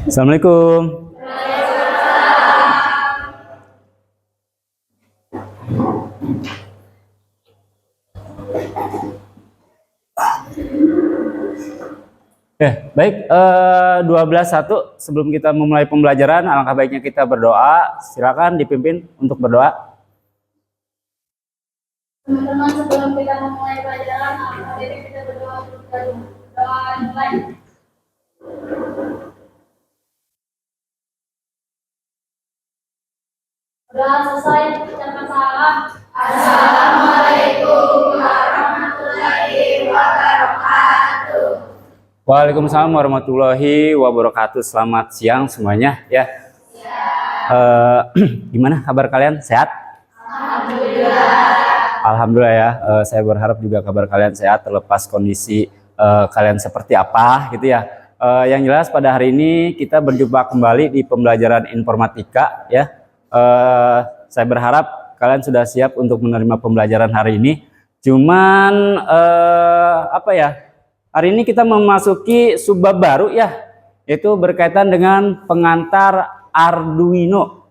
Assalamualaikum. Baik, 12.1 sebelum kita memulai pembelajaran, alangkah baiknya kita berdoa. Silakan dipimpin untuk berdoa. Teman-teman, sebelum kita memulai pelajaran, alangkah baiknya kita berdoa dulu. Doa dimulai. Sudah selesai, ucapkan salam. Assalamualaikum warahmatullahi wabarakatuh. Waalaikumsalam warahmatullahi wabarakatuh. Selamat siang semuanya ya. Gimana kabar kalian? Sehat? Alhamdulillah ya. Saya berharap juga kabar kalian sehat terlepas kondisi kalian seperti apa gitu ya. Yang jelas pada hari ini kita berjumpa kembali di pembelajaran informatika ya. Saya berharap kalian sudah siap untuk menerima pembelajaran hari ini. Cuman hari ini kita memasuki subbab baru ya, yaitu berkaitan dengan pengantar Arduino.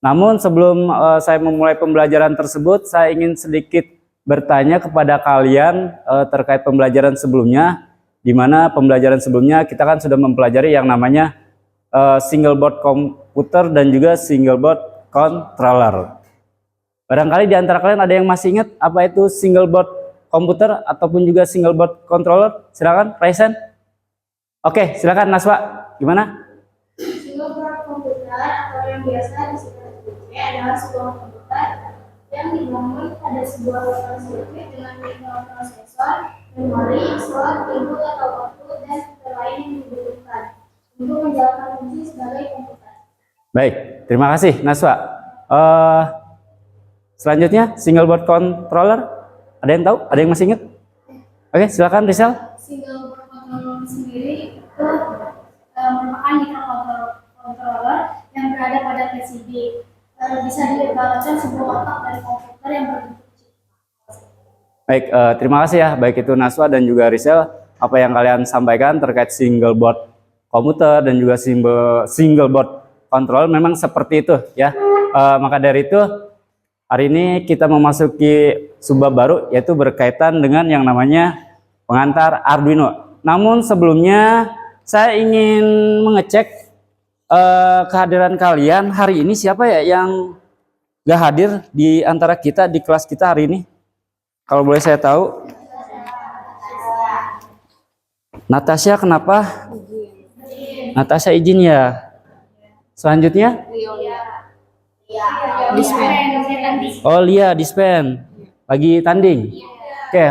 Namun sebelum saya memulai pembelajaran tersebut, saya ingin sedikit bertanya kepada kalian terkait pembelajaran sebelumnya, di mana pembelajaran sebelumnya kita kan sudah mempelajari yang namanya single board komputer dan juga single board controller. Barangkali di antara kalian ada yang masih ingat apa itu single board komputer ataupun juga single board controller? Silakan, Raisen. Oke, silakan Naswa. Gimana? Single board komputer atau yang biasa disebut SBC adalah sebuah komputer yang dibangun pada sebuah lokal sirkuit dengan 5 prosesor, memori, slot, input atau output, dan fitur lain yang dibutuhkan untuk menjalankan fungsi sebagai komputer. Baik, terima kasih Naswa. Selanjutnya single board controller. Ada yang tahu? Ada yang masih ingat? Oke, silakan Rizal. Single board controller sendiri itu merupakan microcontroller yang berada pada PCB. Bisa diibaratkan sebuah otak dari komputer yang berbentuk chip. Baik, terima kasih ya. Baik itu Naswa dan juga Rizal, apa yang kalian sampaikan terkait single board komputer dan juga single board controller memang seperti itu ya. Maka dari itu hari ini kita memasuki subbab baru, yaitu berkaitan dengan yang namanya pengantar Arduino. Namun sebelumnya saya ingin mengecek kehadiran kalian hari ini. Siapa ya yang gak hadir di antara kita di kelas kita hari ini? Kalau boleh saya tahu. Natasha, kenapa? Natasha izin ya. Selanjutnya? Oh, Lia dispen lagi tanding. Oke,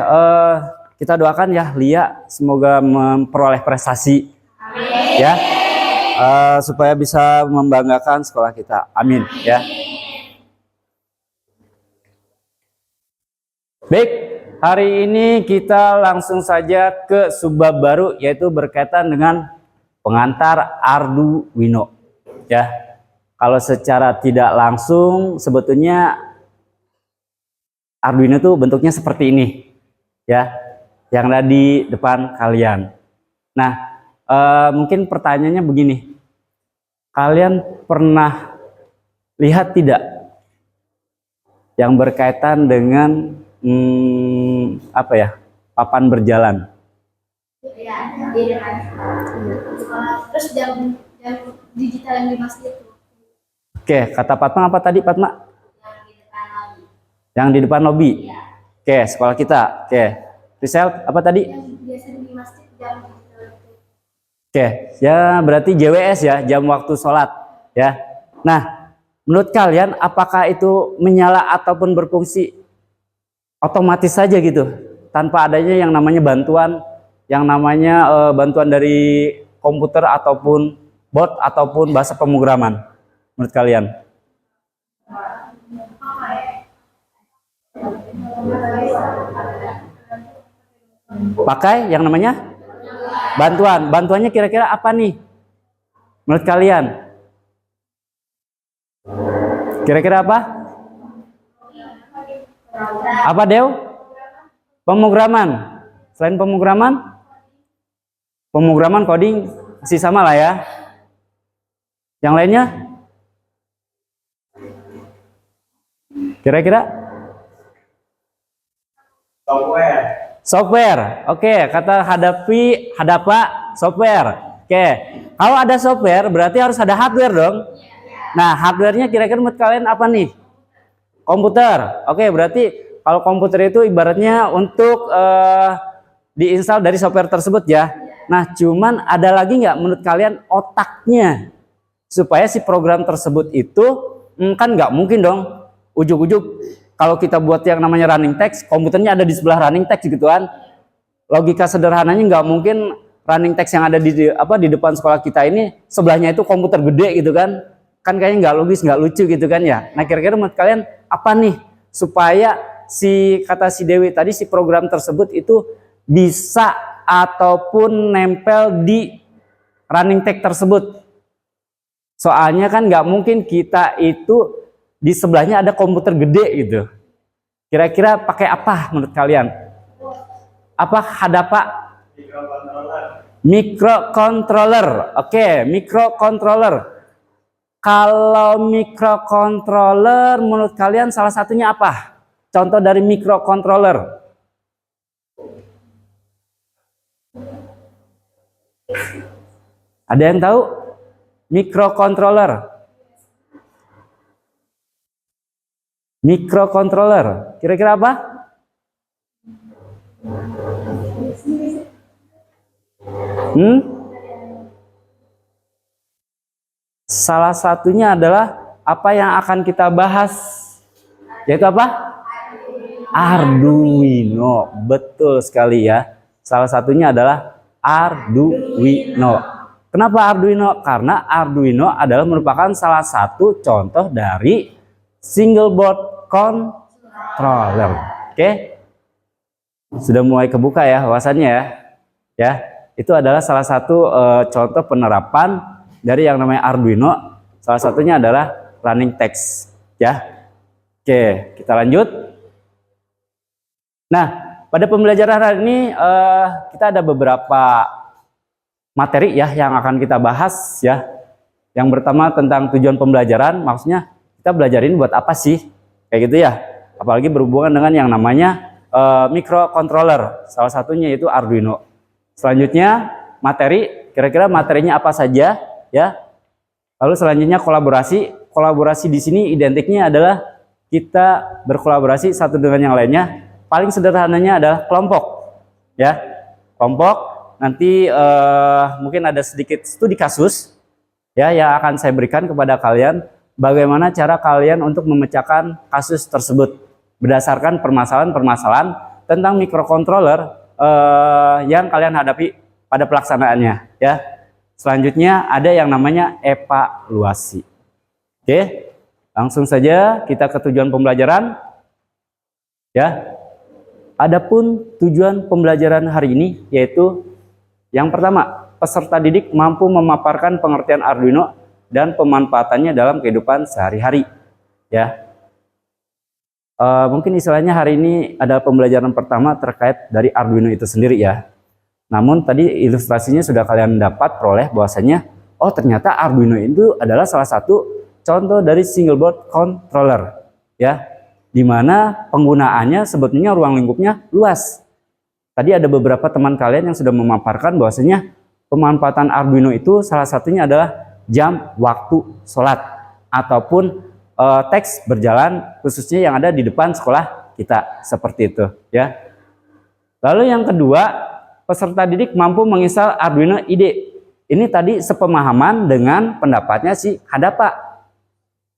kita doakan ya Lia semoga memperoleh prestasi. Amin. Ya, supaya bisa membanggakan sekolah kita. Amin ya. Baik, hari ini kita langsung saja ke subbab baru, yaitu berkaitan dengan pengantar Arduino ya. Kalau secara tidak langsung sebetulnya Arduino itu bentuknya seperti ini ya, yang ada di depan kalian. Nah, mungkin pertanyaannya begini, kalian pernah lihat tidak yang berkaitan dengan papan berjalan? Terus jam digital yang dimaksud itu. Oke, kata Fatma apa tadi Fatma? Yang di depan lobi. Ya. Oke, sekolah kita. Oke, Rizal apa tadi? Yang biasa di masjid jam digital. Oke, ya berarti JWS ya, jam waktu sholat ya. Nah, menurut kalian apakah itu menyala ataupun berfungsi otomatis saja gitu, tanpa adanya yang namanya bantuan, bantuan dari komputer ataupun bot ataupun bahasa pemrograman? Menurut kalian? Pakai yang namanya bantuan. Bantuannya kira-kira apa nih? Menurut kalian? Kira-kira apa? Apa Dew? Pemrograman. Selain pemrograman? Pemrograman coding masih sama lah ya. Yang lainnya? Kira-kira? Software. Oke, kata hadapa software. Oke. Kalau ada software berarti harus ada hardware dong. Nah, hardware-nya kira-kira menurut kalian apa nih? Komputer. Oke, berarti kalau komputer itu ibaratnya untuk diinstal dari software tersebut ya. Nah, cuman ada lagi nggak menurut kalian otaknya supaya si program tersebut itu kan nggak mungkin dong ujuk-ujuk kalau kita buat yang namanya running text, komputernya ada di sebelah running text gitu kan. Logika sederhananya nggak mungkin running text yang ada di depan sekolah kita ini sebelahnya itu komputer gede gitu kan. Kan kayaknya nggak logis, nggak lucu gitu kan ya. Nah, kira-kira menurut kalian apa nih supaya kata si Dewi tadi si program tersebut itu bisa ataupun nempel di running text tersebut. Soalnya kan nggak mungkin kita itu di sebelahnya ada komputer gede gitu. Kira-kira pakai apa menurut kalian? Apa hadapa? Microcontroller. Oke, microcontroller. Kalau microcontroller menurut kalian salah satunya apa? Contoh dari microcontroller. Ada yang tahu? Microcontroller. Microcontroller. Kira-kira apa? Salah satunya adalah apa yang akan kita bahas, yaitu apa? Arduino. Betul sekali ya. Salah satunya adalah Arduino. Kenapa Arduino? Karena Arduino adalah merupakan salah satu contoh dari single board controller. Oke. Sudah mulai kebuka ya wawasannya ya. Ya, itu adalah salah satu contoh penerapan dari yang namanya Arduino. Salah satunya adalah running text ya. Oke, kita lanjut. Nah, pada pembelajaran hari ini kita ada beberapa materi ya yang akan kita bahas ya. Yang pertama tentang tujuan pembelajaran, maksudnya kita belajarin buat apa sih? Kayak gitu ya. Apalagi berhubungan dengan yang namanya microcontroller. Salah satunya itu Arduino. Selanjutnya materi, kira-kira materinya apa saja ya. Lalu selanjutnya kolaborasi. Kolaborasi di sini identiknya adalah kita berkolaborasi satu dengan yang lainnya. Paling sederhananya adalah kelompok ya. Kelompok nanti mungkin ada sedikit studi kasus ya yang akan saya berikan kepada kalian bagaimana cara kalian untuk memecahkan kasus tersebut berdasarkan permasalahan-permasalahan tentang microcontroller yang kalian hadapi pada pelaksanaannya ya. Selanjutnya ada yang namanya evaluasi. Oke, langsung saja kita ke tujuan pembelajaran ya. Adapun tujuan pembelajaran hari ini yaitu yang pertama, peserta didik mampu memaparkan pengertian Arduino dan pemanfaatannya dalam kehidupan sehari-hari ya. Mungkin istilahnya hari ini adalah pembelajaran pertama terkait dari Arduino itu sendiri ya. Namun tadi ilustrasinya sudah kalian dapat peroleh bahwasanya oh ternyata Arduino itu adalah salah satu contoh dari single board controller ya, dimana penggunaannya sebetulnya ruang lingkupnya luas. Tadi ada beberapa teman kalian yang sudah memaparkan bahwasanya pemanfaatan Arduino itu salah satunya adalah jam waktu sholat ataupun teks berjalan khususnya yang ada di depan sekolah kita seperti itu ya. Lalu yang kedua, peserta didik mampu menginstal Arduino IDE. Ini tadi sepemahaman dengan pendapatnya si Hadapa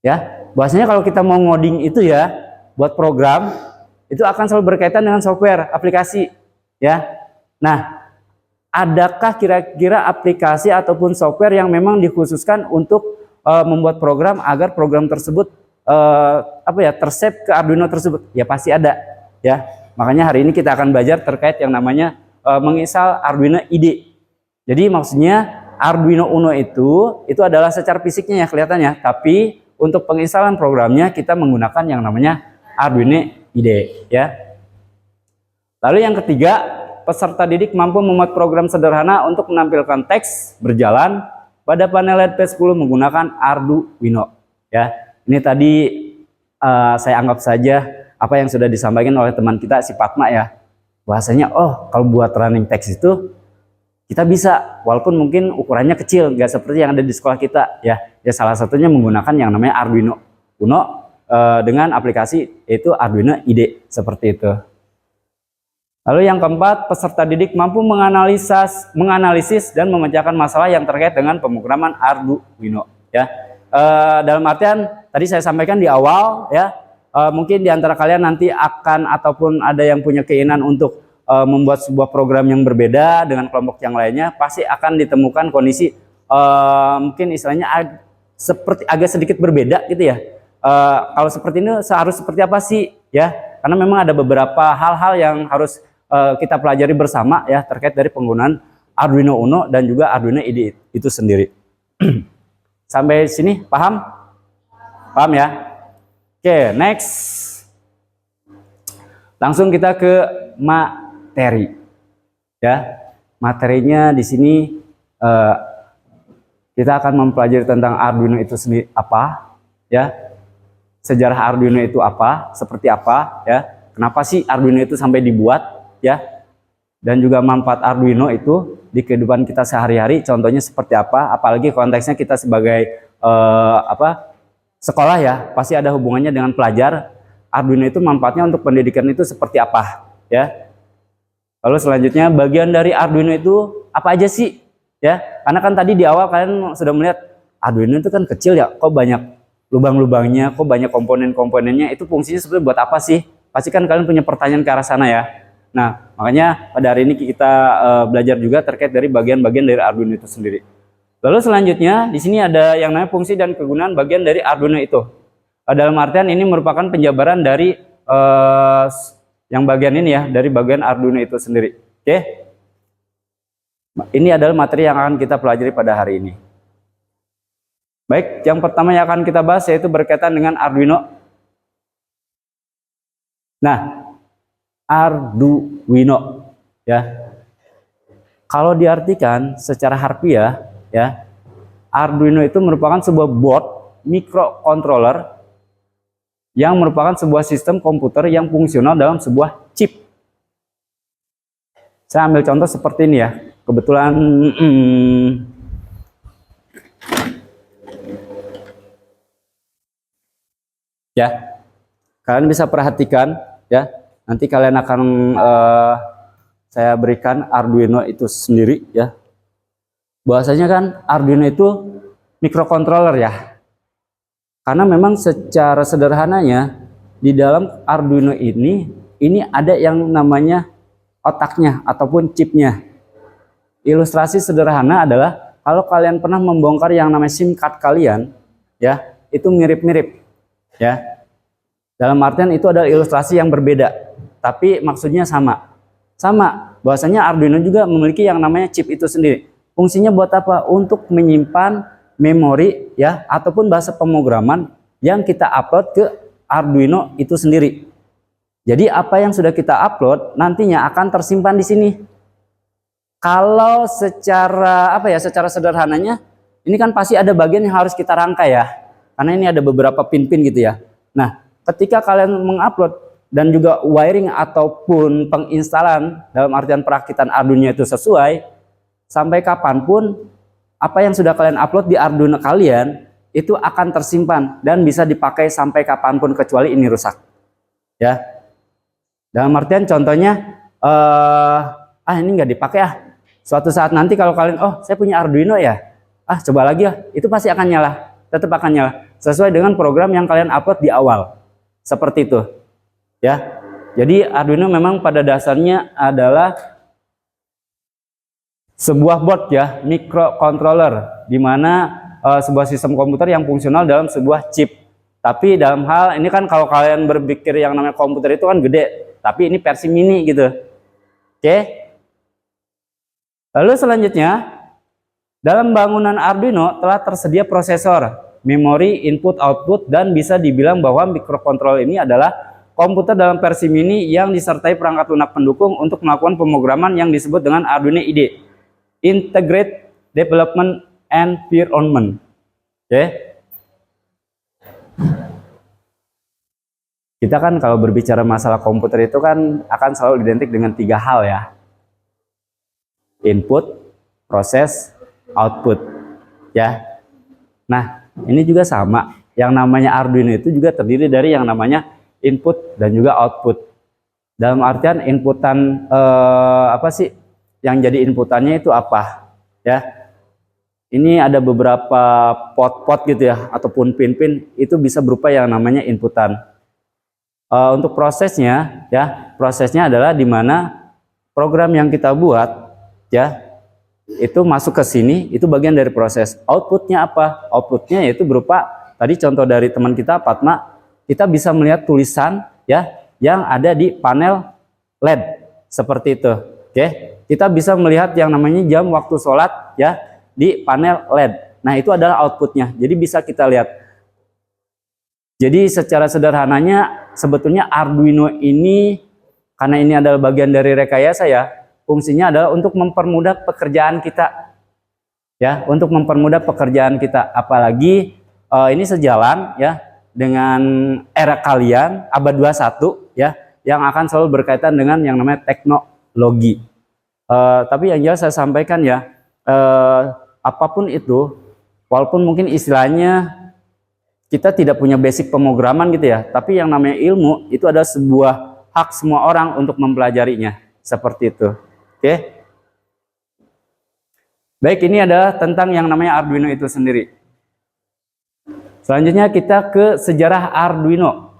ya. Bahwasanya kalau kita mau ngoding itu ya buat program itu akan selalu berkaitan dengan software aplikasi ya. Nah, adakah kira-kira aplikasi ataupun software yang memang dikhususkan untuk membuat program agar program tersebut tersave ke Arduino tersebut? Ya pasti ada ya. Makanya hari ini kita akan belajar terkait yang namanya menginstal Arduino IDE. Jadi maksudnya Arduino Uno itu adalah secara fisiknya ya kelihatannya, tapi untuk penginstalan programnya kita menggunakan yang namanya Arduino IDE ya. Lalu yang ketiga, peserta didik mampu membuat program sederhana untuk menampilkan teks berjalan pada panel LED P10 menggunakan Arduino ya. Ini tadi saya anggap saja apa yang sudah disampaikan oleh teman kita si Fatma ya. Bahasanya kalau buat running text itu kita bisa, walaupun mungkin ukurannya kecil, nggak seperti yang ada di sekolah kita ya. Ya salah satunya menggunakan yang namanya Arduino Uno dengan aplikasi yaitu Arduino IDE seperti itu. Lalu yang keempat, peserta didik mampu menganalisis dan memecahkan masalah yang terkait dengan pemrograman Arduino ya. Dalam artian tadi saya sampaikan di awal ya, mungkin di antara kalian nanti akan ataupun ada yang punya keinginan untuk membuat sebuah program yang berbeda dengan kelompok yang lainnya, pasti akan ditemukan kondisi mungkin istilahnya seperti agak sedikit berbeda gitu ya. Kalau seperti ini seharusnya seperti apa sih ya? Karena memang ada beberapa hal-hal yang harus kita pelajari bersama ya terkait dari penggunaan Arduino Uno dan juga Arduino IDE itu sendiri. Sampai sini paham? Paham ya? Oke, next. Langsung kita ke materi. Ya. Materinya di sini kita akan mempelajari tentang Arduino itu sendiri apa, ya. Sejarah Arduino itu apa, seperti apa, ya. Kenapa sih Arduino itu sampai dibuat, ya? Dan juga manfaat Arduino itu di kehidupan kita sehari-hari, contohnya seperti apa, apalagi konteksnya kita sebagai sekolah ya, pasti ada hubungannya dengan pelajar. Arduino itu manfaatnya untuk pendidikan itu seperti apa, ya. Lalu selanjutnya bagian dari Arduino itu apa aja sih, ya? Karena kan tadi di awal kalian sudah melihat Arduino itu kan kecil ya, kok banyak lubang-lubangnya, kok banyak komponen-komponennya, itu fungsinya sebenarnya buat apa sih? Pasti kan kalian punya pertanyaan ke arah sana ya. Nah, makanya pada hari ini kita belajar juga terkait dari bagian-bagian dari Arduino itu sendiri. Lalu selanjutnya di sini ada yang namanya fungsi dan kegunaan bagian dari Arduino itu. Dalam artian ini merupakan penjabaran dari yang bagian ini ya, dari bagian Arduino itu sendiri. Oke. Ini adalah materi yang akan kita pelajari pada hari ini. Baik, yang pertama yang akan kita bahas yaitu berkaitan dengan Arduino. Nah, Arduino ya. Kalau diartikan secara harfiah ya, Arduino itu merupakan sebuah board microcontroller yang merupakan sebuah sistem komputer yang fungsional dalam sebuah chip. Saya ambil contoh seperti ini ya. Kebetulan ya, kalian bisa perhatikan ya. Nanti kalian akan saya berikan Arduino itu sendiri ya. Bahwasanya kan Arduino itu microcontroller ya. Karena memang secara sederhananya di dalam Arduino ini ada yang namanya otaknya ataupun chipnya. Ilustrasi sederhana adalah kalau kalian pernah membongkar yang namanya SIM card kalian ya, itu mirip-mirip ya. Dalam artian itu adalah ilustrasi yang berbeda, tapi maksudnya sama. Sama, bahwasanya Arduino juga memiliki yang namanya chip itu sendiri. Fungsinya buat apa? Untuk menyimpan memori ya ataupun bahasa pemrograman yang kita upload ke Arduino itu sendiri. Jadi apa yang sudah kita upload nantinya akan tersimpan di sini. Kalau secara secara sederhananya ini kan pasti ada bagian yang harus kita rangkai ya. Karena ini ada beberapa pin-pin gitu ya. Nah, ketika kalian mengupload dan juga wiring ataupun penginstalan dalam artian perakitan Arduino itu sesuai, sampai kapanpun apa yang sudah kalian upload di Arduino kalian itu akan tersimpan dan bisa dipakai sampai kapanpun kecuali ini rusak ya. Dalam artian contohnya ini nggak dipakai suatu saat nanti kalau kalian saya punya Arduino ya, coba lagi itu pasti akan nyala, tetap akan nyala sesuai dengan program yang kalian upload di awal seperti itu ya. Jadi Arduino memang pada dasarnya adalah sebuah board ya, microcontroller, di mana sebuah sistem komputer yang fungsional dalam sebuah chip. Tapi dalam hal ini kan kalau kalian berpikir yang namanya komputer itu kan gede, tapi ini versi mini gitu. Oke. Lalu selanjutnya, dalam bangunan Arduino telah tersedia prosesor, memori, input, output, dan bisa dibilang bahwa microcontroller ini adalah komputer dalam versi mini yang disertai perangkat lunak pendukung untuk melakukan pemrograman yang disebut dengan Arduino IDE. Integrated Development environment. Oke. Kita kan kalau berbicara masalah komputer itu kan akan selalu identik dengan 3 hal ya. Input, proses, output. Ya. Nah, ini juga sama. Yang namanya Arduino itu juga terdiri dari yang namanya input dan juga output. Dalam artian inputan apa sih? Yang jadi inputannya itu apa? Ya. Ini ada beberapa pot-pot gitu ya, ataupun pin-pin itu bisa berupa yang namanya inputan. Untuk prosesnya, ya, prosesnya adalah di mana program yang kita buat, ya, itu masuk ke sini, itu bagian dari proses. Outputnya apa? Outputnya yaitu berupa tadi contoh dari teman kita Fatma, kita bisa melihat tulisan, ya, yang ada di panel LED seperti itu. Oke, kita bisa melihat yang namanya jam waktu sholat, ya, di panel LED. Nah, itu adalah outputnya. Jadi bisa kita lihat. Jadi secara sederhananya sebetulnya Arduino ini, karena ini adalah bagian dari rekayasa ya, fungsinya adalah untuk mempermudah pekerjaan kita. Ya, untuk mempermudah pekerjaan kita. Apalagi ini sejalan ya dengan era kalian abad 21 ya, yang akan selalu berkaitan dengan yang namanya teknologi. Tapi yang jelas saya sampaikan ya, apapun itu, walaupun mungkin istilahnya kita tidak punya basic pemrograman gitu ya, tapi yang namanya ilmu itu adalah sebuah hak semua orang untuk mempelajarinya, seperti itu. Oke. Baik, ini adalah tentang yang namanya Arduino itu sendiri. Selanjutnya kita ke sejarah Arduino.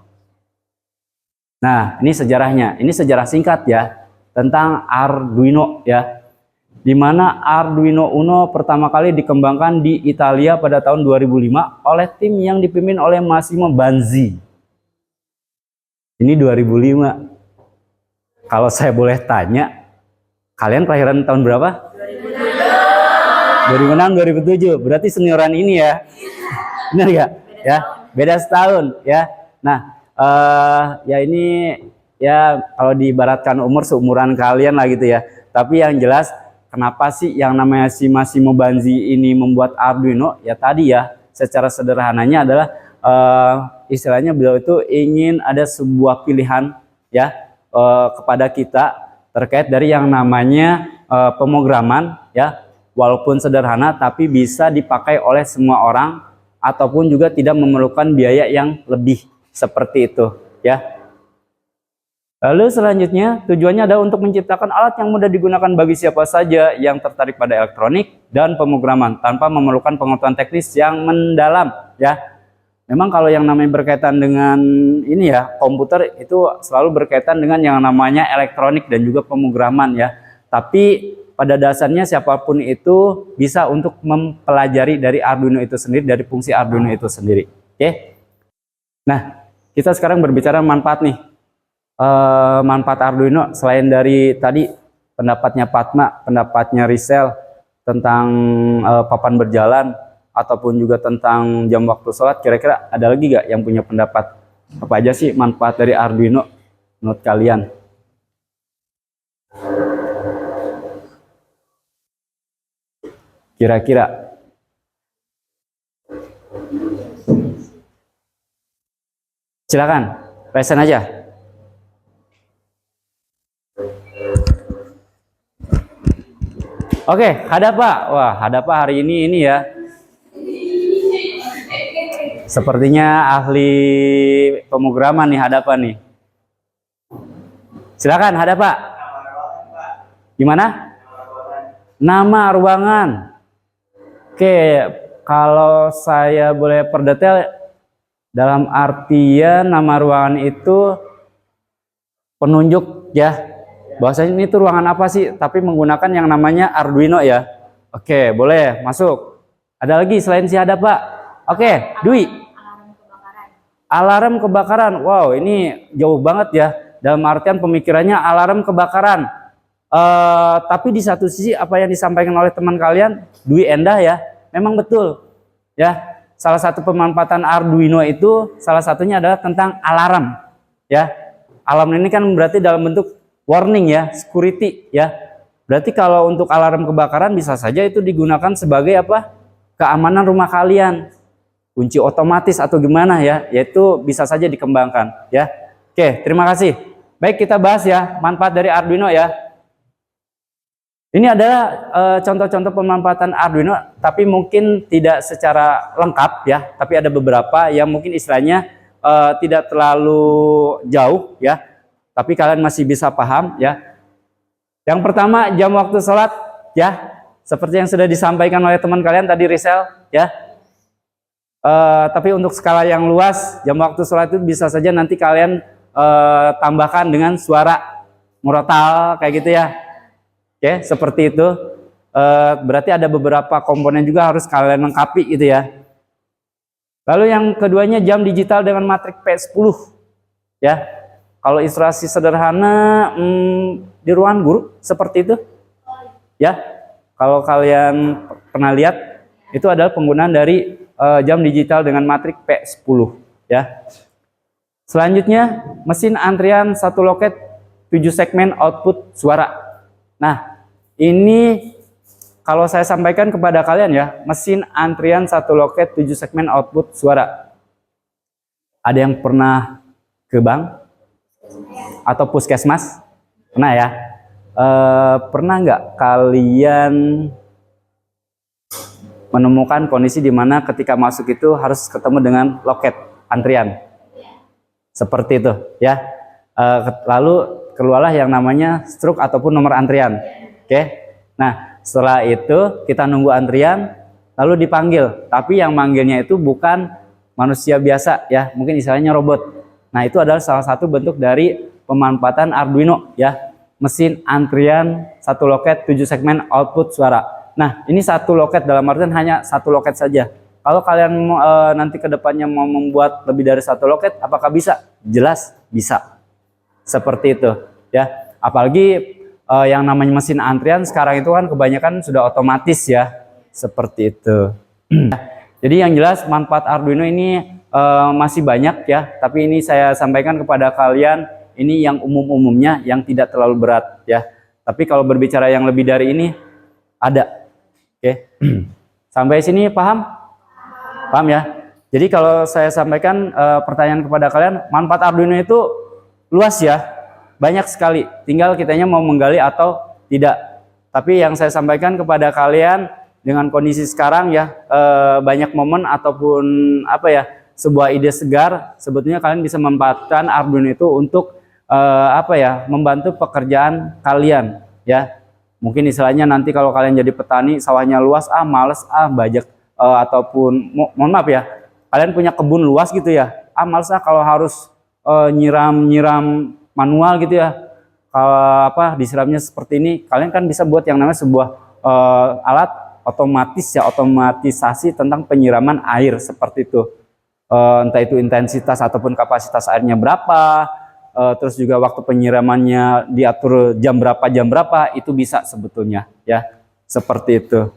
Nah, ini sejarahnya. Ini sejarah singkat ya tentang Arduino ya. Di mana Arduino Uno pertama kali dikembangkan di Italia pada tahun 2005 oleh tim yang dipimpin oleh Massimo Banzi. Ini 2005. Kalau saya boleh tanya, kalian kelahiran tahun berapa? 2006, 2007. Berarti senioran ini ya. Benar nggak? Ya, beda setahun ya. Nah, ya ini ya kalau diibaratkan umur seumuran kalian lah gitu ya. Tapi yang jelas, kenapa sih yang namanya si Massimo Banzi ini membuat Arduino? Ya tadi ya, secara sederhananya adalah istilahnya beliau itu ingin ada sebuah pilihan ya kepada kita terkait dari yang namanya pemrograman ya, walaupun sederhana tapi bisa dipakai oleh semua orang ataupun juga tidak memerlukan biaya yang lebih, seperti itu ya. Lalu selanjutnya tujuannya adalah untuk menciptakan alat yang mudah digunakan bagi siapa saja yang tertarik pada elektronik dan pemrograman tanpa memerlukan pengetahuan teknis yang mendalam ya. Memang kalau yang namanya berkaitan dengan ini ya, komputer itu selalu berkaitan dengan yang namanya elektronik dan juga pemrograman ya. Tapi pada dasarnya siapapun itu bisa untuk mempelajari dari Arduino itu sendiri, dari fungsi Arduino itu sendiri. Oke. Nah, kita sekarang berbicara manfaat nih. Manfaat Arduino selain dari tadi pendapatnya Fatma, pendapatnya Rizal tentang papan berjalan ataupun juga tentang jam waktu sholat, kira-kira ada lagi gak yang punya pendapat apa aja sih manfaat dari Arduino menurut kalian? Kira-kira silakan present aja. Oke, Hadapa. Wah, Hadapa hari ini ya. Sepertinya ahli pemrograman nih Hadapa nih. Silakan Hadapa. Gimana? Nama ruangan. Oke, kalau saya boleh perdetail, dalam artian nama ruangan itu penunjuk ya. Bahwasanya ini tuh ruangan apa sih, tapi menggunakan yang namanya Arduino ya. Oke, boleh masuk. Ada lagi selain si Hadapa? Oke, Dwi. Alarm kebakaran. Wow, ini jauh banget ya. Dalam artian pemikirannya alarm kebakaran. Tapi di satu sisi apa yang disampaikan oleh teman kalian, Dwi Endah ya, memang betul. Ya, salah satu pemanfaatan Arduino itu salah satunya adalah tentang alarm. Ya, alarm ini kan berarti dalam bentuk warning ya, security ya. Berarti kalau untuk alarm kebakaran bisa saja itu digunakan sebagai apa? keamanan rumah kalian, kunci otomatis atau gimana ya, yaitu bisa saja dikembangkan ya. Oke, terima kasih. Baik, kita bahas ya manfaat dari Arduino ya. Ini adalah contoh-contoh pemanfaatan Arduino, tapi mungkin tidak secara lengkap ya, tapi ada beberapa yang mungkin istilahnya tidak terlalu jauh ya, tapi kalian masih bisa paham ya. Yang pertama, jam waktu sholat ya, seperti yang sudah disampaikan oleh teman kalian tadi, Risel ya. Tapi untuk skala yang luas, jam waktu sholat itu bisa saja nanti kalian tambahkan dengan suara murotal kayak gitu ya. Oke, seperti itu. Berarti ada beberapa komponen juga harus kalian lengkapi gitu ya. Lalu yang keduanya, jam digital dengan matrik P10 ya. Kalau ilustrasi sederhana di ruangan guru seperti itu ya. Kalau kalian pernah lihat, itu adalah penggunaan dari jam digital dengan matrik P10 ya. Selanjutnya, mesin antrian 1 loket 7 segmen output suara. Nah, ini kalau saya sampaikan kepada kalian ya, mesin antrian 1 loket 7 segmen output suara. Ada yang pernah ke bank atau puskesmas? Pernah ya? Pernah nggak kalian menemukan kondisi di mana ketika masuk itu harus ketemu dengan loket antrian? Seperti itu ya. Lalu keluarlah yang namanya struk ataupun nomor antrian. Oke. Nah, setelah itu kita nunggu antrian lalu dipanggil, tapi yang manggilnya itu bukan manusia biasa ya, mungkin istilahnya robot. Nah, itu adalah salah satu bentuk dari pemanfaatan Arduino ya, mesin antrian 1 loket 7 segmen output suara. Nah, ini 1 loket dalam artian hanya 1 loket saja. Kalau kalian nanti kedepannya mau membuat lebih dari 1 loket, apakah bisa? Jelas bisa. Seperti itu ya. Apalagi yang namanya mesin antrian sekarang itu kan kebanyakan sudah otomatis ya. Seperti itu. Jadi yang jelas manfaat Arduino ini masih banyak ya. Tapi ini saya sampaikan kepada kalian, ini yang umum-umumnya, yang tidak terlalu berat ya. Tapi kalau berbicara yang lebih dari ini ada. Oke. Sampai sini paham? Paham ya? Jadi kalau saya sampaikan pertanyaan kepada kalian, manfaat Arduino itu luas ya, banyak sekali. Tinggal kitanya mau menggali atau tidak. Tapi yang saya sampaikan kepada kalian dengan kondisi sekarang ya, banyak momen ataupun apa ya, sebuah ide segar. Sebetulnya kalian bisa memanfaatkan Arduino itu untuk apa ya, membantu pekerjaan kalian ya. Mungkin istilahnya nanti kalau kalian jadi petani, sawahnya luas, males bajak. Ataupun mohon maaf ya, kalian punya kebun luas gitu ya, males kalau harus nyiram manual gitu ya. Kalau apa disiramnya seperti ini, kalian kan bisa buat yang namanya sebuah alat otomatis ya, otomatisasi tentang penyiraman air seperti itu. Entah itu intensitas ataupun kapasitas airnya berapa, terus juga waktu penyiramannya diatur jam berapa, itu bisa sebetulnya ya, seperti itu.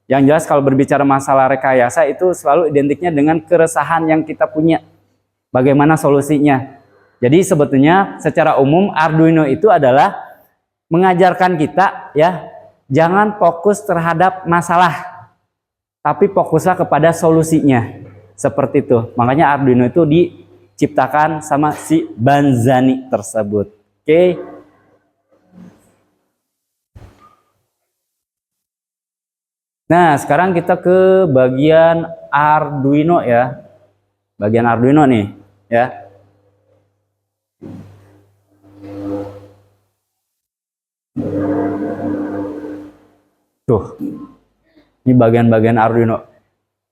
Yang jelas kalau berbicara masalah rekayasa itu selalu identiknya dengan keresahan yang kita punya. Bagaimana solusinya? Jadi sebetulnya secara umum Arduino itu adalah mengajarkan kita ya, jangan fokus terhadap masalah, tapi fokuslah kepada solusinya. Seperti itu. Makanya Arduino itu diciptakan sama si Banzani tersebut. Oke. Nah, sekarang kita ke bagian Arduino ya. Bagian Arduino nih, ya. Tuh. Ini bagian-bagian Arduino.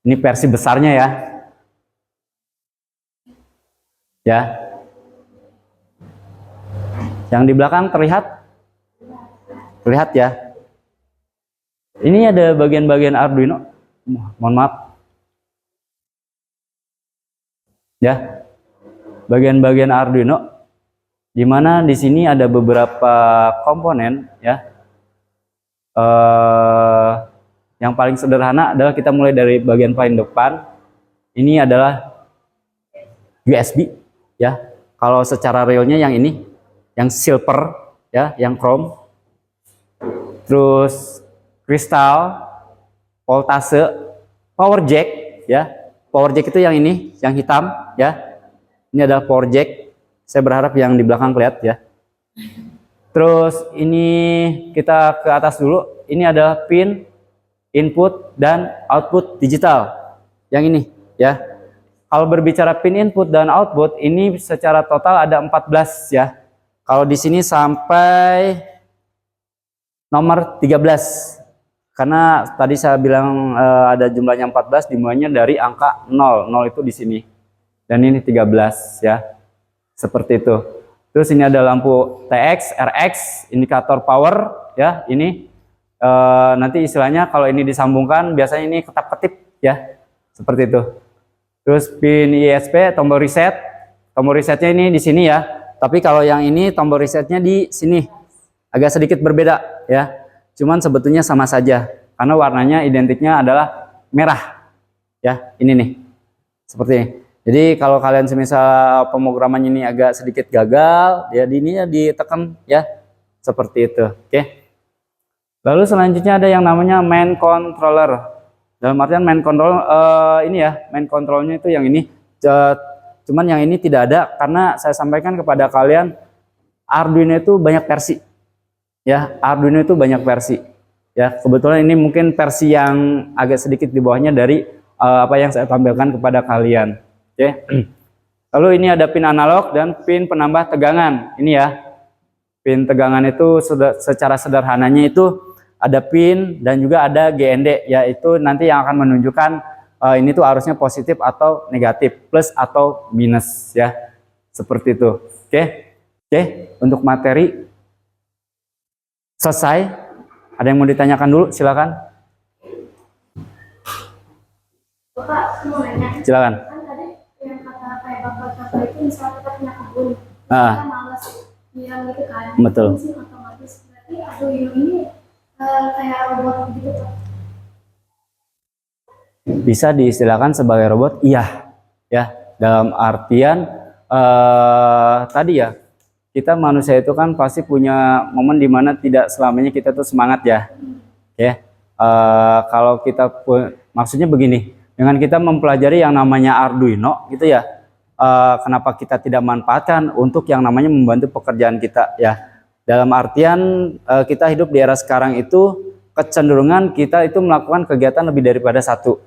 Ini versi besarnya ya. Ya. Yang di belakang terlihat? Terlihat ya. Ini ada bagian-bagian Arduino, mohon maaf, ya, bagian-bagian Arduino, dimana di sini ada beberapa komponen, ya. Yang paling sederhana adalah kita mulai dari bagian paling depan. Ini adalah USB, ya. Kalau secara realnya yang ini, yang silver, ya, yang chrome, terus kristal, voltase, power jack ya. Power jack itu yang ini, yang hitam ya. Ini adalah power jack. Saya berharap yang di belakang kelihatan ya. Terus ini kita ke atas dulu. Ini adalah pin input dan output digital. Yang ini ya. Kalau berbicara pin input dan output, ini secara total ada 14 ya. Kalau di sini sampai nomor 13. Karena tadi saya bilang ada jumlahnya 14, dimulainya dari angka 0. 0 itu di sini. Dan ini 13 ya. Seperti itu. Terus ini ada lampu TX, RX, indikator power ya. Ini nanti istilahnya kalau ini disambungkan biasanya ini ketap-ketip ya. Seperti itu. Terus pin ISP, tombol reset. Tombol resetnya ini di sini ya. Tapi kalau yang ini tombol resetnya di sini. Agak sedikit berbeda ya. Cuman sebetulnya sama saja. Karena warnanya identiknya adalah merah. Ya, ini nih. Seperti ini. Jadi kalau kalian semisal pemrogramannya ini agak sedikit gagal, ya ininya ditekan ya. Seperti itu. Oke. Lalu selanjutnya ada yang namanya main controller. Dalam artian main control ini ya, main controlnya itu yang ini. Cuman yang ini tidak ada karena saya sampaikan kepada kalian Arduino itu banyak versi. Ya, Arduino itu banyak versi. Ya, kebetulan ini mungkin versi yang agak sedikit di bawahnya dari apa yang saya tampilkan kepada kalian. Oke. Lalu ini ada pin analog dan pin penambah tegangan. Ini ya. Pin tegangan itu secara sederhananya itu ada pin dan juga ada GND, yaitu nanti yang akan menunjukkan ini tuh arusnya positif atau negatif, plus atau minus ya. Seperti itu. Oke. Oke, untuk materi selesai. Ada yang mau ditanyakan dulu? Silakan. Bapak mau nanya. Silakan. Yang kata kayak bapak-bapak itu misalnya kita punya kebun, Ah. kita malas nyiram gitu kan, Betul. mesin otomatis. Berarti Arduino ini kayak robot gitu Pak? Bisa diistilahkan sebagai robot, iya ya, dalam artian tadi ya, kita manusia itu kan pasti punya momen dimana tidak selamanya kita tuh semangat ya. Ya, kalau kita maksudnya begini, dengan kita mempelajari yang namanya Arduino gitu ya, kenapa kita tidak manfaatkan untuk yang namanya membantu pekerjaan kita ya. Dalam artian kita hidup di era sekarang itu kecenderungan kita itu melakukan kegiatan lebih daripada satu.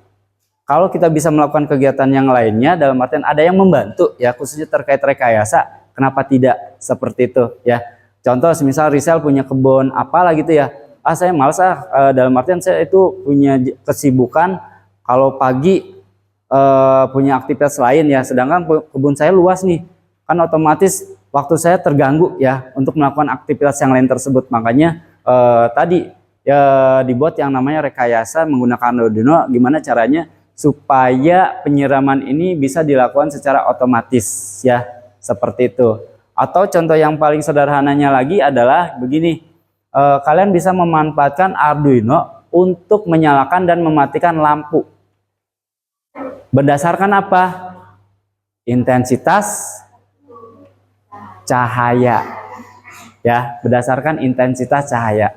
Kalau kita bisa melakukan kegiatan yang lainnya, dalam artian ada yang membantu ya, khususnya terkait rekayasa, kenapa tidak seperti itu ya. Contoh semisal Rizal punya kebun apalah gitu ya, saya malas dalam artian saya itu punya kesibukan. Kalau pagi punya aktivitas lain ya, sedangkan kebun saya luas nih, kan otomatis waktu saya terganggu ya untuk melakukan aktivitas yang lain tersebut. Makanya tadi ya dibuat yang namanya rekayasa menggunakan Arduino, gimana caranya supaya penyiraman ini bisa dilakukan secara otomatis ya, seperti itu. Atau contoh yang paling sederhananya lagi adalah begini, kalian bisa memanfaatkan Arduino untuk menyalakan dan mematikan lampu. Berdasarkan apa? Intensitas cahaya. Ya, berdasarkan intensitas cahaya.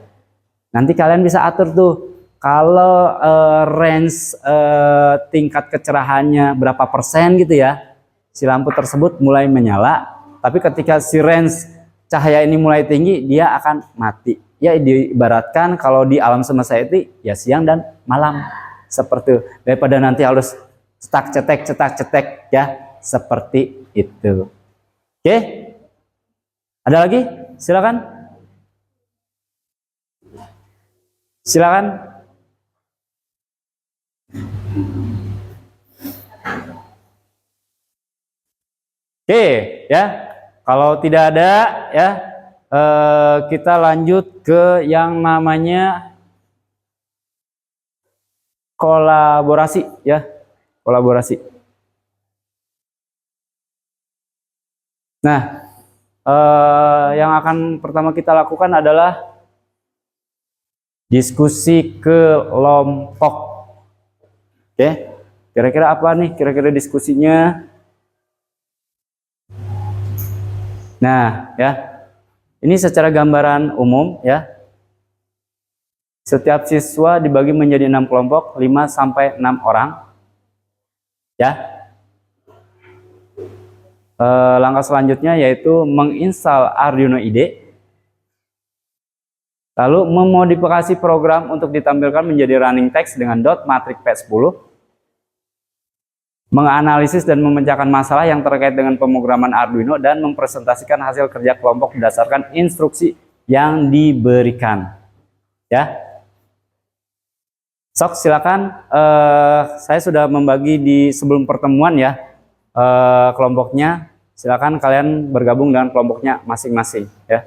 Nanti kalian bisa atur tuh, kalau range tingkat kecerahannya berapa persen gitu ya, si lampu tersebut mulai menyala. Tapi ketika si range cahaya ini mulai tinggi, dia akan mati. Ya, diibaratkan kalau di alam semesta itu ya siang dan malam. Seperti itu. Daripada nanti harus cetak cetek ya, seperti itu. Oke, ada lagi? Silakan. Oke ya, kalau tidak ada ya, kita lanjut ke yang namanya kolaborasi ya, kolaborasi. Nah, yang akan pertama kita lakukan adalah diskusi kelompok. Oke, kira-kira apa nih kira-kira diskusinya? Nah ya, ini secara gambaran umum ya, Setiap siswa dibagi menjadi 6 kelompok, 5 sampai 6 orang. Ya. Langkah selanjutnya yaitu menginstal Arduino IDE. Lalu memodifikasi program untuk ditampilkan menjadi running text dengan .matrix P10. Menganalisis dan memecahkan masalah yang terkait dengan pemrograman Arduino dan mempresentasikan hasil kerja kelompok berdasarkan instruksi yang diberikan. Ya. Sok, silakan. Saya sudah membagi di sebelum pertemuan ya kelompoknya. Silakan kalian bergabung dengan kelompoknya masing-masing ya.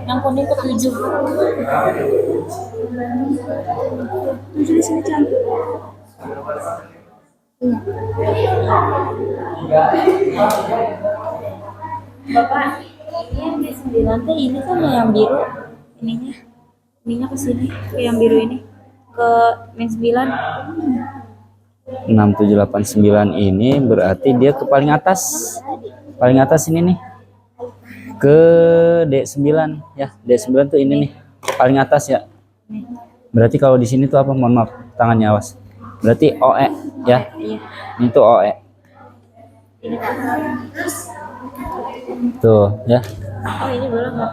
Yang kuning ke-7. 7 di sini cantik. Bapak, ini yang di 9 teh ini kan yang biru ininya ke sini, ke yang biru ini ke min 9. 6789 ini berarti dia ke paling atas. Paling atas ini nih. Ke D9 ya. D9 tuh ini nih. Paling atas ya. Berarti kalau di sini tuh apa? Mohon maaf, tangannya awas. Berarti OE ya. Iya. Ini tuh OE. Ini Kak. Tuh ya. Oh, ini boleh nggak?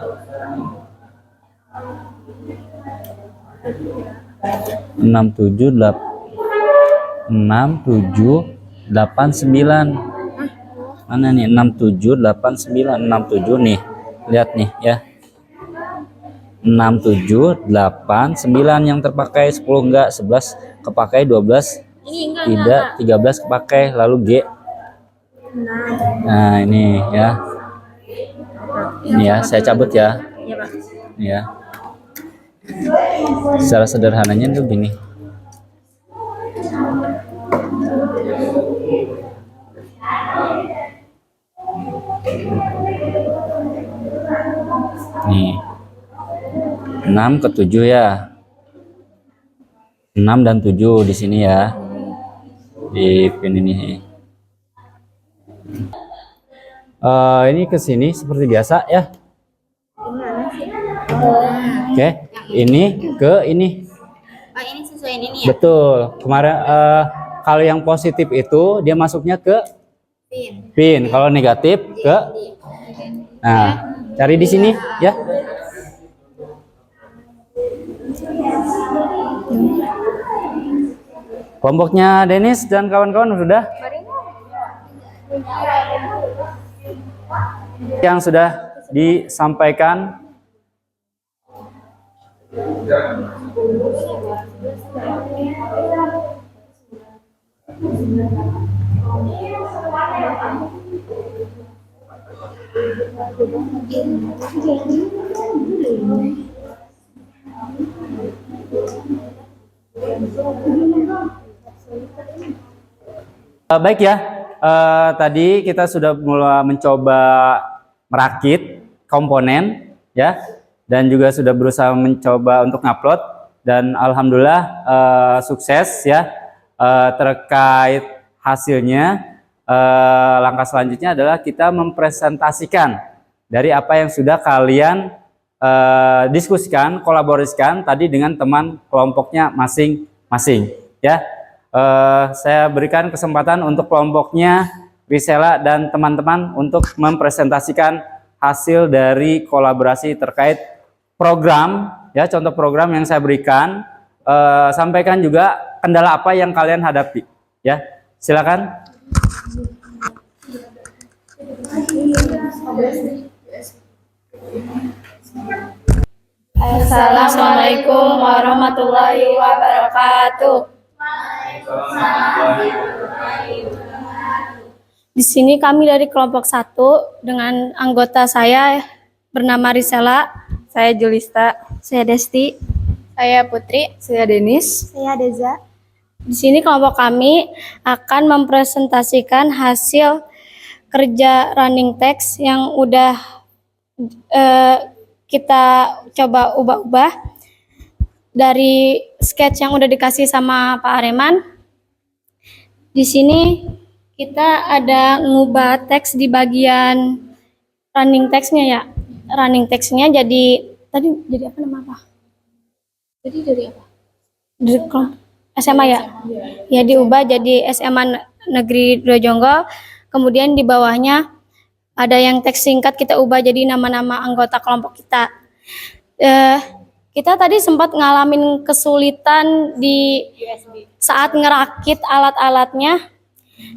6789. Mana nih? 6789. 67 nih. Lihat nih ya. 6789 yang terpakai, 10 enggak, 11 kepakai, 12 Ini tidak, 13 kepakai, lalu G. Nah, ini ya. Ini ya, saya cabut ya. Iya, Pak. Ini ya. Secara sederhananya tuh gini. Nih. 6 ke 7 ya. 6 dan 7 di sini ya. Di pin ini. Ini ke sini seperti biasa ya. Oke, ini ke ini. Oh, ini sesuai ini nih ya? Betul. Kemarin kalau yang positif itu dia masuknya ke Pin. pin. Kalau negatif ke. Nah, cari di sini ya. Kelompoknya Denis dan kawan-kawan sudah? Yang sudah disampaikan. Baik ya, tadi kita sudah mulai mencoba merakit komponen ya, dan juga sudah berusaha mencoba untuk ngupload, dan alhamdulillah sukses ya. Terkait hasilnya, langkah selanjutnya adalah kita mempresentasikan dari apa yang sudah kalian diskusikan, kolaborasikan tadi dengan teman kelompoknya masing-masing ya. Saya berikan kesempatan untuk kelompoknya Risela dan teman-teman untuk mempresentasikan hasil dari kolaborasi terkait program ya, contoh program yang saya berikan. Sampaikan juga kendala apa yang kalian hadapi ya. Silakan. Assalamualaikum warahmatullahi wabarakatuh. Di sini kami dari kelompok 1 dengan anggota saya bernama Risela, saya Julista, saya Desti, saya Putri, saya Denis, saya Deza. Di sini kelompok kami akan mempresentasikan hasil kerja running text yang udah eh, kita coba ubah-ubah dari sketch yang udah dikasih sama Pak Areman. Di sini kita ada ngubah teks di bagian running text-nya ya. Running text-nya jadi tadi jadi apa nama apa? Jadi dari apa? Dari SMA ya? Ya diubah jadi SMA Negeri Dojonggo. Kemudian di bawahnya ada yang teks singkat kita ubah jadi nama-nama anggota kelompok kita. Kita tadi sempat ngalamin kesulitan di saat ngerakit alat-alatnya.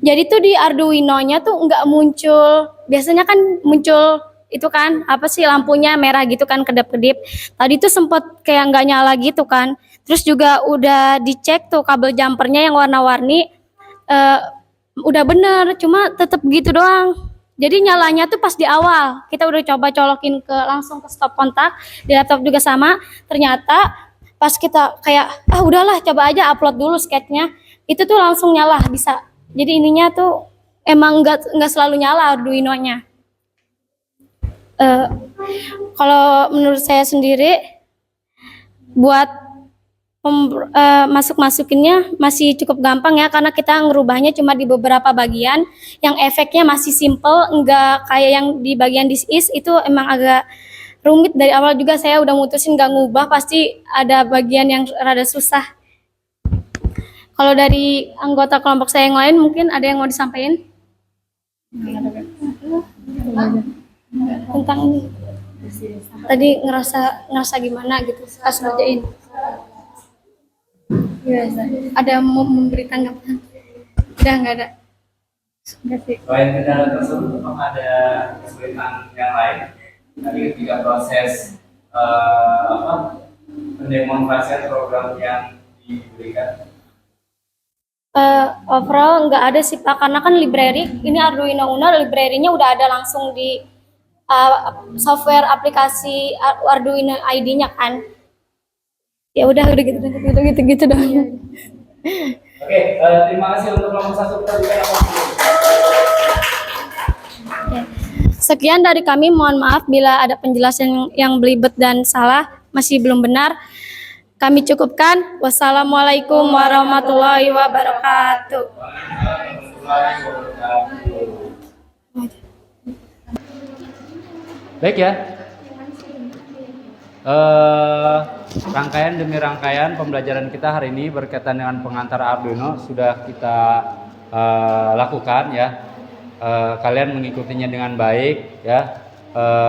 Jadi tuh di Arduino-nya tuh nggak muncul. Biasanya kan muncul itu kan apa sih lampunya merah gitu kan kedap-kedip. Tadi tuh sempat kayak nggak nyala gitu kan. Terus juga udah dicek tuh kabel jumpernya yang warna-warni udah bener, cuma tetep gitu doang. Jadi nyalanya tuh pas di awal. Kita udah coba colokin langsung ke stop kontak. Di laptop juga sama. Ternyata pas kita kayak udahlah coba aja upload dulu sketchnya. Itu tuh langsung nyala bisa. Jadi ininya tuh emang nggak selalu nyala Arduino-nya. Kalau menurut saya sendiri buat masuk-masukinnya masih cukup gampang ya karena kita ngerubahnya cuma di beberapa bagian yang efeknya masih simple, enggak kayak yang di bagian this is itu emang agak rumit. Dari awal juga saya udah mutusin nggak ngubah, pasti ada bagian yang rada susah. Kalau dari anggota kelompok saya yang lain mungkin ada yang mau disampaikan tentang ini. Tadi ngerasa gimana gitu pas ngerjain. Ada mau memberi tanggapan? Udah nggak ada. Selain kendala tersebut, memang ada kesulitan yang lain. Tadi ketika proses pendemonstrasian program yang diberikan. Overall nggak ada sih Pak, karena kan library ini Arduino Uno, library-nya udah ada langsung di software aplikasi Arduino ID-nya kan. Ya udah gitu dong. Oke, terima kasih untuk kelompok 1. Sekian dari kami, mohon maaf bila ada penjelasan yang belibet dan salah, masih belum benar. Kami cukupkan. Wassalamualaikum warahmatullahi wabarakatuh. Baik ya. Rangkaian demi rangkaian pembelajaran kita hari ini berkaitan dengan pengantar Arduino sudah kita lakukan ya. Kalian mengikutinya dengan baik ya,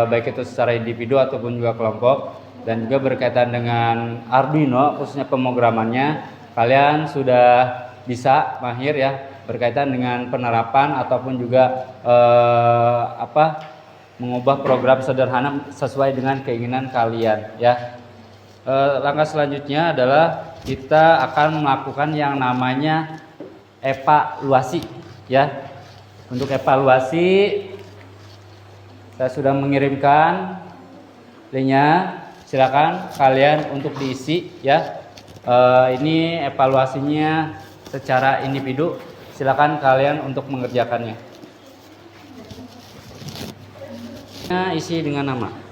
baik itu secara individu ataupun juga kelompok, dan juga berkaitan dengan Arduino khususnya pemrogramannya kalian sudah bisa mahir ya berkaitan dengan penerapan ataupun juga mengubah program sederhana sesuai dengan keinginan kalian ya. Langkah selanjutnya adalah kita akan melakukan yang namanya evaluasi ya. Untuk evaluasi saya sudah mengirimkan linknya, silakan kalian untuk diisi ya. Ini evaluasinya secara individu, silakan kalian untuk mengerjakannya. Nah, isi dengan nama.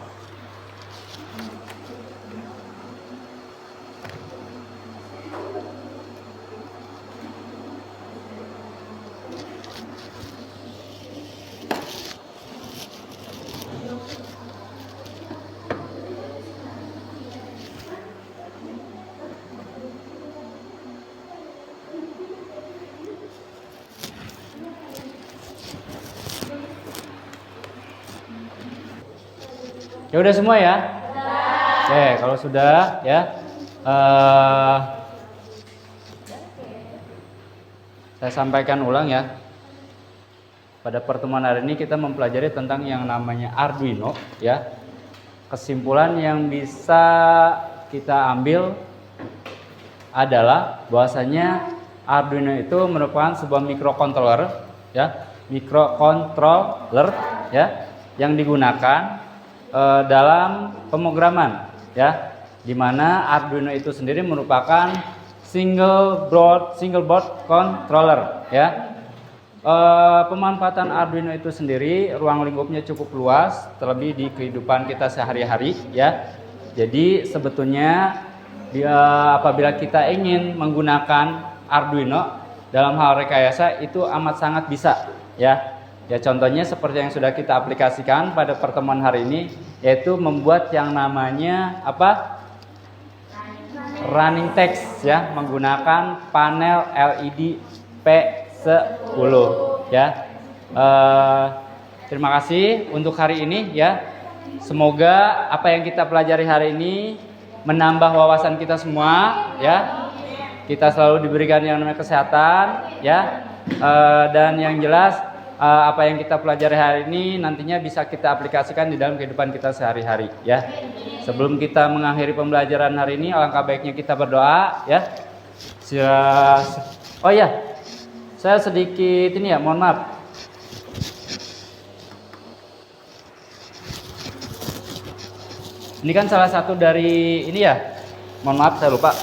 Ya udah semua ya? Oke, kalau sudah ya, saya sampaikan ulang ya. Pada pertemuan hari ini kita mempelajari tentang yang namanya Arduino ya. Kesimpulan yang bisa kita ambil adalah bahwasanya Arduino itu merupakan sebuah microcontroller ya, yang digunakan dalam pemrograman ya, di mana Arduino itu sendiri merupakan single board controller ya, pemanfaatan Arduino itu sendiri ruang lingkupnya cukup luas, terlebih di kehidupan kita sehari-hari ya. Jadi sebetulnya apabila kita ingin menggunakan Arduino dalam hal rekayasa itu amat sangat bisa ya. Ya contohnya seperti yang sudah kita aplikasikan pada pertemuan hari ini, yaitu membuat yang namanya running text ya, menggunakan panel LED P10 ya. Terima kasih untuk hari ini ya. Semoga apa yang kita pelajari hari ini menambah wawasan kita semua ya. Kita selalu diberikan yang namanya kesehatan ya. Dan yang jelas apa yang kita pelajari hari ini nantinya bisa kita aplikasikan di dalam kehidupan kita sehari-hari ya. Sebelum kita mengakhiri pembelajaran hari ini, alangkah baiknya kita berdoa ya. Oh ya, saya sedikit ini ya, mohon maaf. Ini kan salah satu dari ini ya, mohon maaf saya lupa.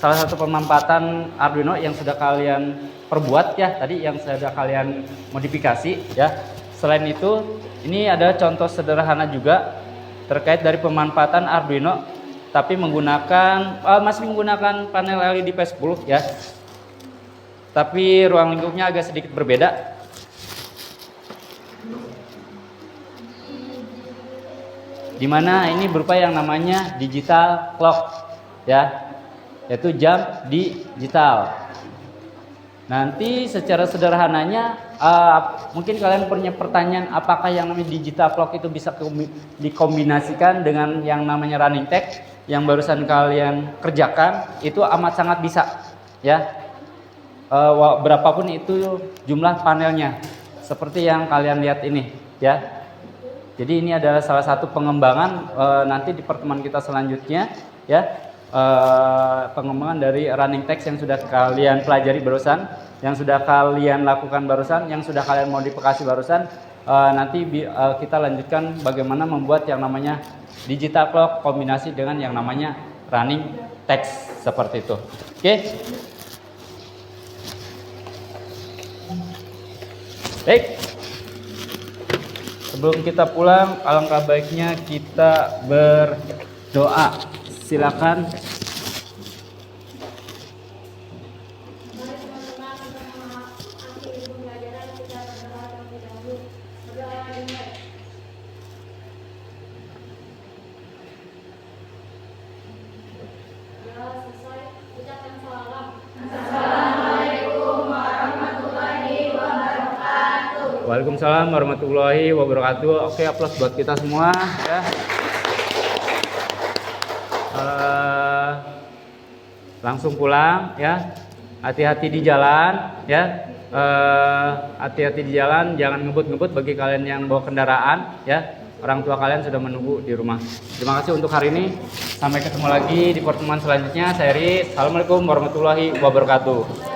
Salah satu pemanfaatan Arduino yang sudah kalian perbuat ya tadi, yang sudah kalian modifikasi ya. Selain itu, ini ada contoh sederhana juga terkait dari pemanfaatan Arduino, tapi masih menggunakan panel LED P10 ya. Tapi ruang lingkupnya agak sedikit berbeda. Dimana ini berupa yang namanya digital clock ya, yaitu jam digital. Nanti secara sederhananya mungkin kalian punya pertanyaan, apakah yang namanya digital clock itu bisa dikombinasikan dengan yang namanya running text yang barusan kalian kerjakan? Itu amat sangat bisa ya. Berapapun itu jumlah panelnya, seperti yang kalian lihat ini ya. Jadi ini adalah salah satu pengembangan nanti di pertemuan kita selanjutnya ya. Pengembangan dari running text yang sudah kalian pelajari barusan, yang sudah kalian lakukan barusan, yang sudah kalian modifikasi barusan. Nanti kita lanjutkan bagaimana membuat yang namanya digital clock kombinasi dengan yang namanya running text seperti itu. Oke. Baik. Sebelum kita pulang, alangkah baiknya kita berdoa. Silakan. Waalaikumsalam warahmatullahi wabarakatuh. Oke, aplaus buat kita semua ya. Langsung pulang ya. Hati-hati di jalan ya. Hati-hati di jalan, jangan ngebut-ngebut bagi kalian yang bawa kendaraan ya. Orang tua kalian sudah menunggu di rumah. Terima kasih untuk hari ini. Sampai ketemu lagi di pertemuan selanjutnya. Saya Riz. Assalamualaikum warahmatullahi wabarakatuh.